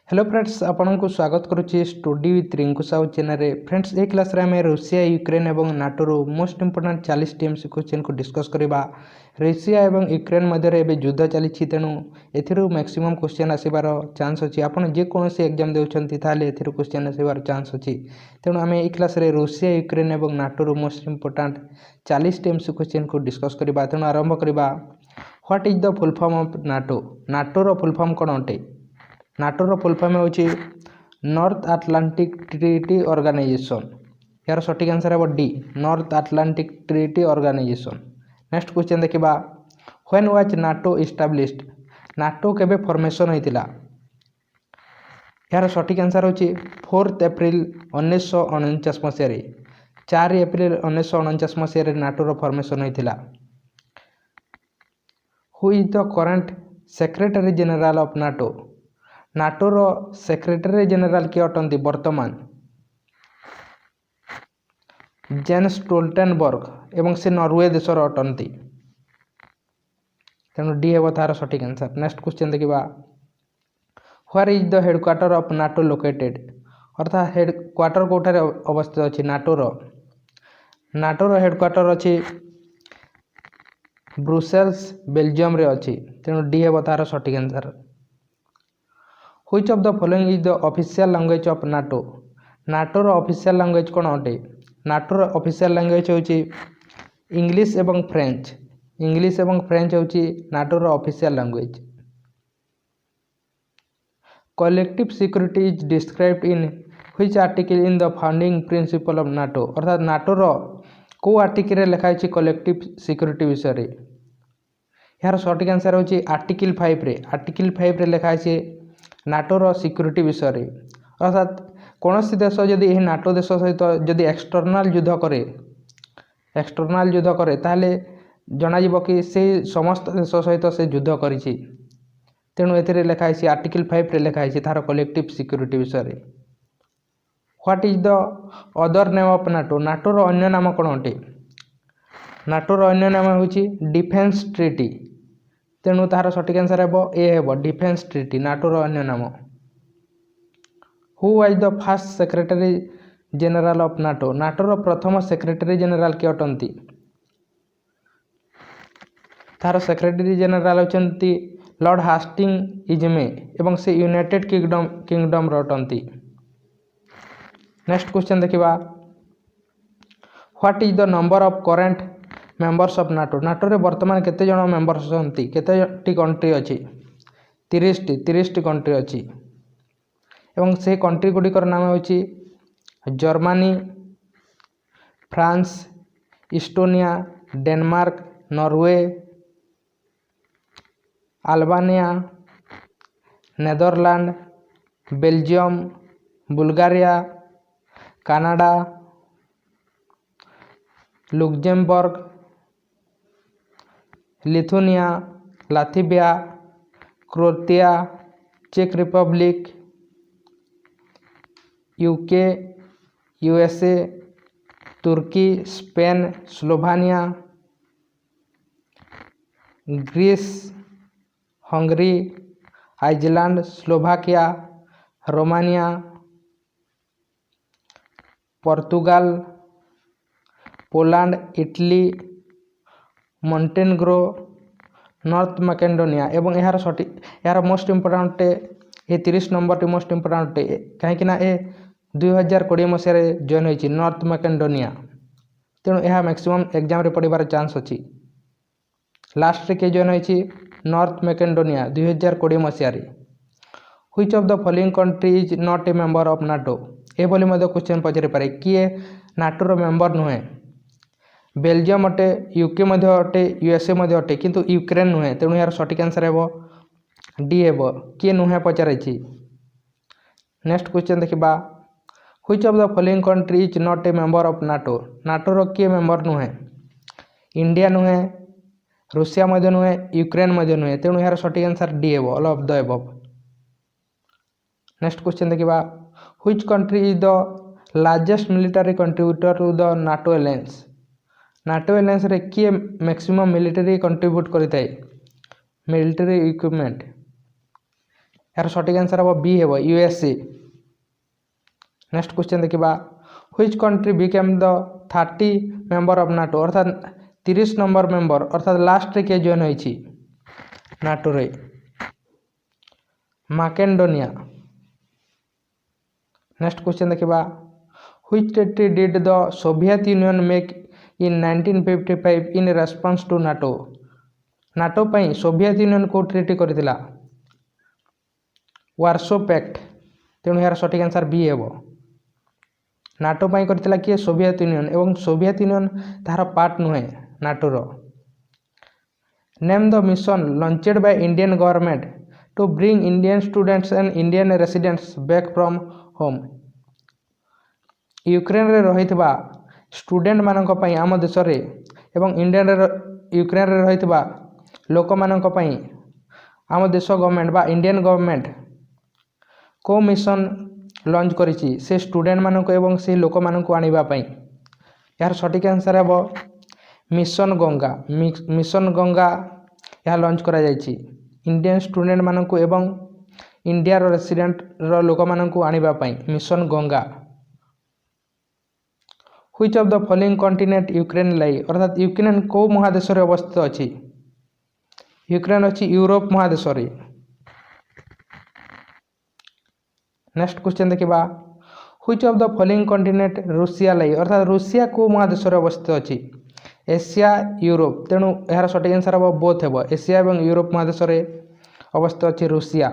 Hello friends आपन को स्वागत करुच्ची study with Rinku Sahu channel रे फ्रेंड्स ए क्लास रे हमें रूसिया यूक्रेन एवं नाटो रो मोस्ट इंपोर्टेंट 40 टीएमसी क्वेश्चन को डिस्कस करबा। रूसिया एवं यूक्रेन मध्य रे एबे युद्ध चली तेणु एथिरु मैक्सिमम क्वेश्चन आसीबार चांस अछि। आपन जे कोनोसी एग्जाम देउछंती ताले एथिरु क्वेश्चन आसीबार चांस अछि। तेणु हमें ए क्लास रे रूसिया यूक्रेन एवं नाटो रो मोस्ट इंपोर्टेंट 40 टीएमसी क्वेश्चन को डिस्कस करबा। तेणु आरंभ करबा। What is the full form of NATO? NATO रो फुल फॉर्म कोन अटे? नाटोर फुल फॉर्म होची नॉर्थ अटलांटिक ट्रीटी ऑर्गेनाइजेशन। यार सटीक आंसर है D, North Atlantic Treaty Organization. Next question देखिबा। When was NATO established? NATO केबे फॉर्मेशन होइतिला? यार सटीक आंसर होची 4 एप्रिल 1949 मसिया रे। 4 एप्रिल 1949 मसिया रे नाटोर फॉर्मेशन होइतिला। Who is the current secretary general of NATO? नाटोर सेक्रेटरी जनरल किए अटंती वर्तमान? जेन्स स्टोल्टेनबर्ग एवं से नॉर्वे देशर अटंती। तेणु डी है तार सटीक आंसर। नेक्स्ट क्वेश्चन देखिबा। Where is the headquarter of NATO located? अर्थात हेडक्वार्टर कोठारे अवस्थित अछि नाटोर? नाटोर हेडक्वार्टर अछि ब्रुसेल्स बेल्जियम रे अछि। तेणु डी है तार सटीक answer. Which of the following is the official language of NATO? नाटोर ऑफिशियल लैंग्वेज कोन अटे? नाटोर ऑफिशियल लैंग्वेज होची इंग्लिश एवं फ्रेंच। इंग्लिश एवं फ्रेंच होची नाटोर official language. Collective security is described in which article in the founding principle of NATO? अर्थात नाटोर को आर्टिकल रे लिखा है कलेक्टिव सिक्योरिटी विषय रे? यार सटीक आंसर होची आर्टिकल 5 रे। आर्टिकल 5 रे लिखा है नाटोर सिक्योरिटी विषय रे। अर्थात कौन सी देश जदि यह नाटो देश सहित जदि एक्सटर्नाल युद्ध करे ताहले जनाजिब कि से समस्त देश सहित से युद्ध करिछि। तेणु एथिरे लिखा है आर्टिकल 5 रे लिखा है तार कलेक्टिव सिक्योरिटी विषय रे। What is the other name of NATO? Natore अन्य नाम कोन अटे? नाटोर अन्य नाम होची डिफेंस ट्रीटी। तेणु तार सटीक आंसर हेबो ए हेबो डिफेंस ट्रीटी नाटोर अन्य नाम। Who was the first secretary general of NATO? Natore प्रथम सेक्रेटरी जनरल किए अटंती? तार सेक्रेटरी जनरल होचंती लॉर्ड हास्टिंग इजमे एवं से यूनाइटेड किंगडम अटंती। नेक्स्ट क्वेश्चन देखिबा। What is the number of current members of NATO? NATO रे वर्तमान केते जण मेंबर्स अछंती? केते कंट्री अछि? 30 टी कंट्री अछि। एवं से कंट्री गुडिकर नाम होची Germany, France, Estonia, Denmark, Norway, Albania, Netherland, Belgium, Bulgaria, Canada, Luxembourg, Lithuania, Latvia, Croatia, चेक Republic, UK, USA, Turkey, Spain, Slovenia, Greece, Hungary, Iceland, Slovakia, Romania, Portugal, Poland, Italy, Montenegro, North Macedonia. एवं यार most important ये 30 number T most important कहीं ए 2020 मसीह join होती north Macedonia. तेणु यह maximum exam रे पढ़ार chance अच्छी। लास्ट रे के जॉइन होती north Macedonia 2020 Masih. Which of the following country is not a member of NATO? ये क्वेश्चन पचारि पारे किए नाटोर मेंबर नुहे? बेल्जियम अटे, यूके अटे, यूएसए अटे किंतु यूक्रेन नुहे। तेणु यार सटीक आंसर हेबो डी हेबो किए नुहे पचारि। नेक्स्ट क्वेश्चन देखिबा। Which of the following country is not a member of NATO? Natore किए मेंबर नुहे? इंडिया नुहे, रूसिया मध्य नुहे, यूक्रेन मध्य नुहे। तेणु यार सटीक आंसर डी हेबो all of the above. Next question देखिबा। Which country is the largest military contributor to the NATO alliance? NATO alliance रे किए मैक्सिमम मिलिटरी कंट्रीब्यूट करिताय मिलिटरी इक्विपमेंट? यार सठिक आंसर हम बी हे यूएसए। नेक्स्ट क्वेश्चन देखा which country became the 30 member of NATO अर्थात 30 नंबर मेंबर अर्थात लास्ट रे के जॉइन होइछि नाटो रे माकेडोनिया। नेक्स्ट क्वेश्चन देखा which treaty did the Soviet Union make in 1955 in response to NATO NATO पई Soviet Union को ट्रीटी करथिला वार्सो पैक्ट। तेणु यार सठिक आंसर बी हे नाटो पई करथिला किए सोवियत यूनियन एवं सोवियत यूनियन तार पार्ट नुहे नाटो रो। Name the mission launched by Indian government to bring Indian students and Indian residents back from home. Ukraine रे रहितबा स्टूडेंट मानक पई आम देश रे एवं इंडियन रे यूक्रेन रे रहितबा लोक मानक पई आम देश गवर्नमेंट बा इंडियन गवर्नमेंट को मिशन लॉन्च करिछि से स्टूडेंट मानक एवं से लोक मानक आनिबा पई। यार सठिक आंसर है मिशन गंगा। मिशन गंगा यह लॉन्च करा जाइछि इंडियन स्टूडेंट मानक एवं इंडिया रो रेसिडेंट रो लोक मानक आनिबा पई mission Ganga. Which of the following continent Ukraine lie अर्थात यूक्रेन को महादेश रे अवस्थित अछि यूक्रेन अछि यूरोप महादेश रे। नेक्स्ट क्वेश्चन देखा which of the following continent Russia lie अर्थात रूसिया को महादेश रे अवस्थित अछि एशिया यूरोप। तेणु यार सठिक आंसर हम बोथ हेबो एशिया एवं यूरोप महादेश रे अवस्थित अछि Russia.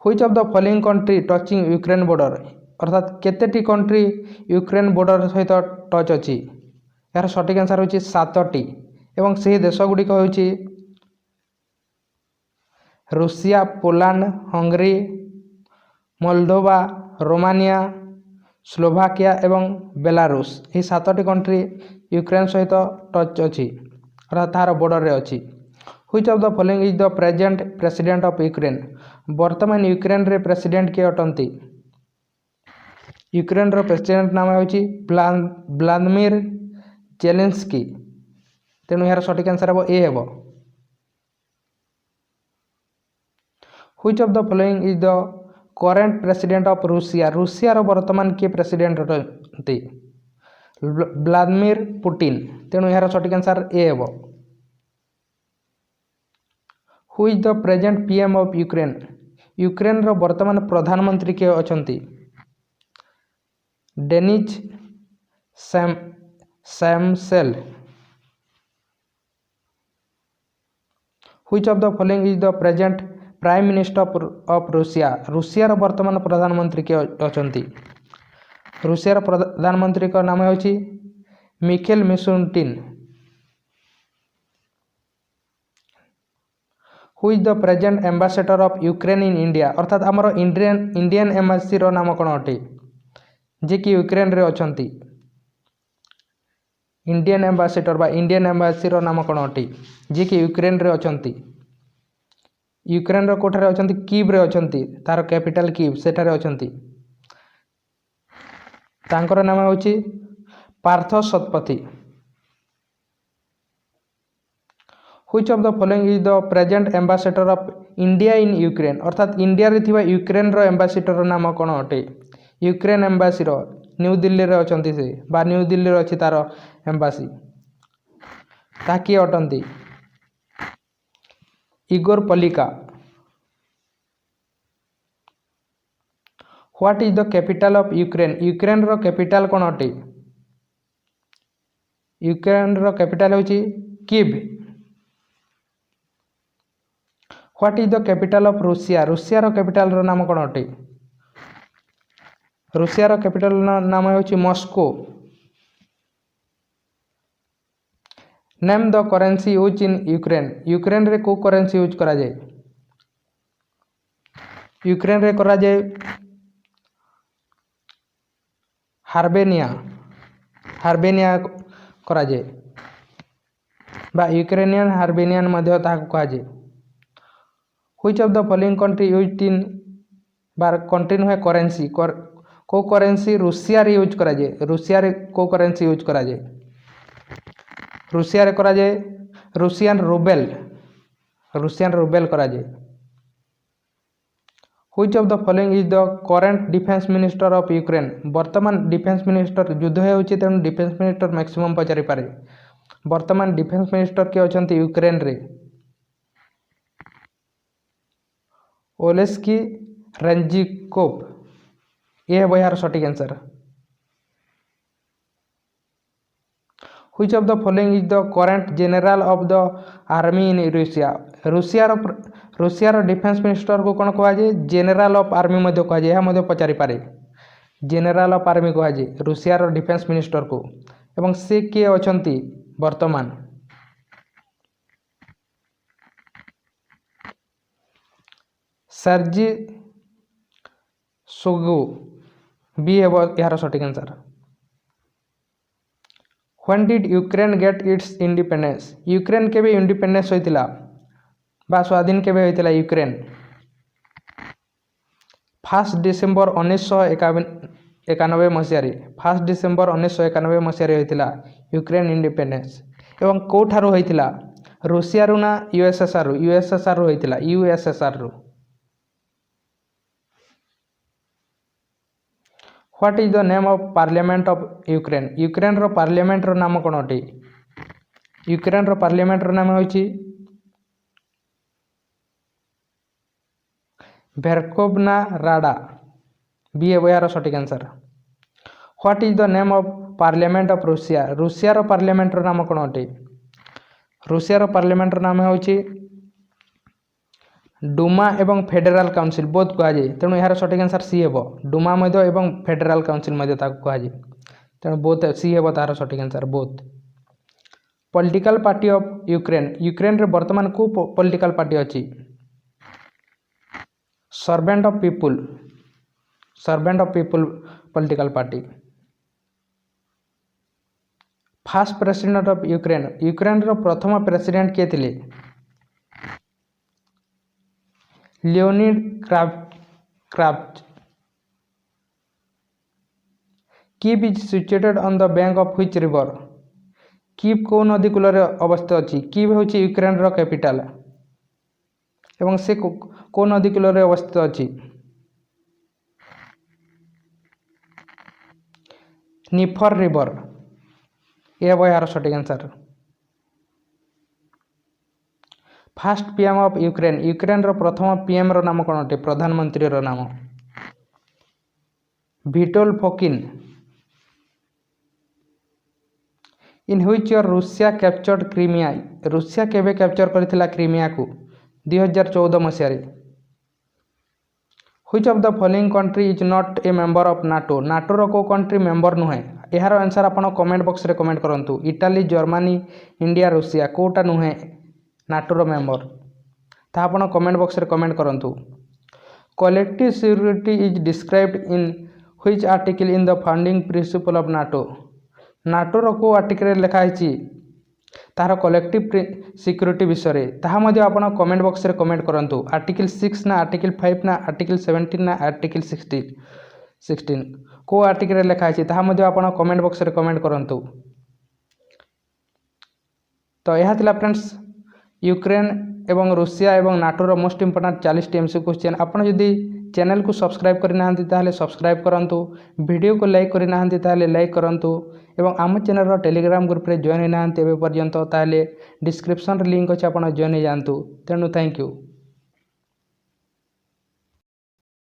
Which of the following country touching Ukraine border अर्थात केतेटी कंट्री यूक्रेन बॉर्डर सहित टच अछि यार सठिक आंसर होछि 7टी एवं ସେହି देश गुड़िक होछि Russia Poland Hungary Moldova Romania Slovakia एवं बेलारूस। यह 7टी कंट्री यूक्रेन सहित टच अछि अर्थात तार बॉर्डर रे अछि। Which of the following is the present president of Ukraine वर्तमान यूक्रेन रे प्रेसिडेंट के अटंती यूक्रेन रो प्रेसिडेंट नाम होछि व्लादिमीर जेलेंस्की। तेणु यार सठिक आंसर हम ए हेबो। Which of the following is the current president of Russia Russia रो वर्तमान के प्रेसिडेंट अटंती व्लादिमीर पुतिन। तेणु यार सठिक आंसर ए हेबो। Who is the present PM of Ukraine Ukraine रो वर्तमान प्रधानमंत्री के अछंती Denys Shmyhal. Which of the following is the present prime minister of Russia Russia रो वर्तमान प्रधानमंत्री के अछंती रूसिया रो प्रधानमंत्री का नाम होछि Mikhail Mishustin. Who is the present ambassador of Ukraine in India अर्थात आमर इंडियन एम्बासी रो नाम कोन अटे जे कि यूक्रेन रे अछंती इंडियन एम्बेसडर बा इंडियन एम्बासी रो नाम कोन अटे जे कि यूक्रेन रे अछंती यूक्रेन रो कोठारे अछंती कीव रे अछंती तार कैपिटल कीव सेठारे अछंती तांकर नाम होछि Partha Satpathy. Which of the following is the present ambassador of India in Ukraine अर्थात इंडिया रे थिबा यूक्रेन रो एम्बेसडर नाम कोन अटे यूक्रेन एम्बासी रो न्यू दिल्ली रे अछंती से बा न्यू दिल्ली रे अछि तार एम्बासी ताकि अटंती Igor Polikha. What is the capital of Ukraine Ukraine रो कैपिटल कोन अटे यूक्रेन रो कैपिटल होछि Kyiv. What is the capital of Russia Russia रो कैपिटल रो नाम कोन अटे रूसिया रो कैपिटल नाम होछि Moscow. Name the currency use in Ukraine Ukraine रे को करेंसी यूज करा जाय यूक्रेन रे करा जाय हार्बेनिया करा जाय बा यूक्रेनियन हार्बेनियन मध्ये ताहा कहा जाय। Which of the following country used in bar country नुहे करेंसी को करेंसी रूसिया रे यूज करा जाय रूसिया रे को करेंसी यूज करा जाय रूसिया रे करा जाय रूसियन रूबेल करा जाय। Which of the following is the current defence minister of Ukraine. वर्तमान डिफेन्स मिनिस्टर युद्ध होउछि तेणु डिफेन्स मिनिस्टर मैक्सिमम पचारि पारे। वर्तमान डिफेन्स मिनिस्टर किए अछंती यूक्रेन रे? ओलेस्की रेंजिकोव। यह है यार सटीक answer. Which of the following is the current general of the army in Russia? ରୁଷିଆର डिफेन्स मिनिस्टर को कौन कहुए? जेनेल ऑफ आर्मी कहुए। यह पचारि पारे। जेनेल ऑफ आर्मी कहुए रूषियार डिफेन्स मिनिस्टर को। एवं से किए अछंती वर्तमान? सर्जी शोगु। बी है यार सटीक answer. When did Ukraine get its independence? Ukraine केबे इंडिपेंडेंस होइतिला बा स्वाधीन केबे होइतिला यूक्रेन? 1 डिसेम्बर 1991 मसीह। 1 डिसेम्बर 1991 मसीह होइतिला यूक्रेन इंडिपेंडेंस। एवं कोठारु होइतिला? रूसिया रु ना यूएसएसआर? यूएसएसआर होइतिला। यूएसएसआर रु। What is the name of parliament of Ukraine? Ukraine रो पार्लियामेंट रो नाम कोन अटे? यूक्रेन रो पार्लियामेंट रो नाम होइछि वेरखोवना राडा। बी है यार सटीक answer. What is the name of parliament of Russia? Russia रो पार्लियामेंट रो नाम कोन अटे? रूसिया रो पार्लियामेंट रो नाम होइछि डुमा एवं फेडराल काउंसिल बोथ कहुए। तेणु यार सटीक आंसर सी हे। डुमा एवं फेडराल काउंसिल कहुए। तेणु बोथ सी हे तार सटीक answer both. Political party of Ukraine. Ukraine रे वर्तमान को पॉलिटिकल पार्टी अछि? Servant of people. Servant of people political party. First president of Ukraine. Ukraine रो प्रथम प्रेसिडेंट किए थिले? Leonid Kravchuk. Kyiv is situated on the bank of which river? Kyiv को नदी कूल अवस्थित अच्छी? कीव हूँ यूक्रेन रो कैपिटल एवं से को नदी कूल अवस्थित अच्छी? Dnieper river. यह यार सटीक answer. First PM of Ukraine. Ukraine रो प्रथम पीएम रो नाम कौन अटे? प्रधानमंत्री रो नाम Vitold Fokin. In which year Russia captured Crimea? Russia केबे कैप्चर करथिला क्रीमिया को? 2014 मसीह। Which of the following country is not a member of NATO? NATO रो को कंट्री मेंबर नुहे? यार आंसर आपण कमेंट बॉक्स रे कमेंट करंतु। Italy, Germany, India, Russia Kota नुहे नाटोर मेंबर? ता आपण कमेंट बॉक्स रे कमेंट करंतु। Collective security is described in which article in the founding principle of NATO? Natore को आर्टिकल लिखा है तार कलेक्टिव सिक्योरिटी विषय ताहा मध्य आपण कमेंट बॉक्स रे कमेंट करंतु। आर्टिकल 6 ना आर्टिकल 5 ना आर्टिकल 17 ना आर्टिकल 16 को आर्टिकल लिखा है ताहा मध्य आपण कमेंट बॉक्स रे कमेंट करंतु। तो यह थिला फ्रेंड्स यूक्रेन एवं रूसिया एवं Natore most important 40 MCQ question. आपण जदि चैनल को सब्सक्राइब करना ताहले सब्सक्राइब करंतु। वीडियो को लाइक करना ताहले लाइक करंतु एवं आम चैनल टेलीग्राम ग्रुप रे जॉइन होना एबे पर्यंत ताहले डिस्क्रिप्शन लिंक अच्छे आप जॉइन हो जातु। तेणु थैंक यू।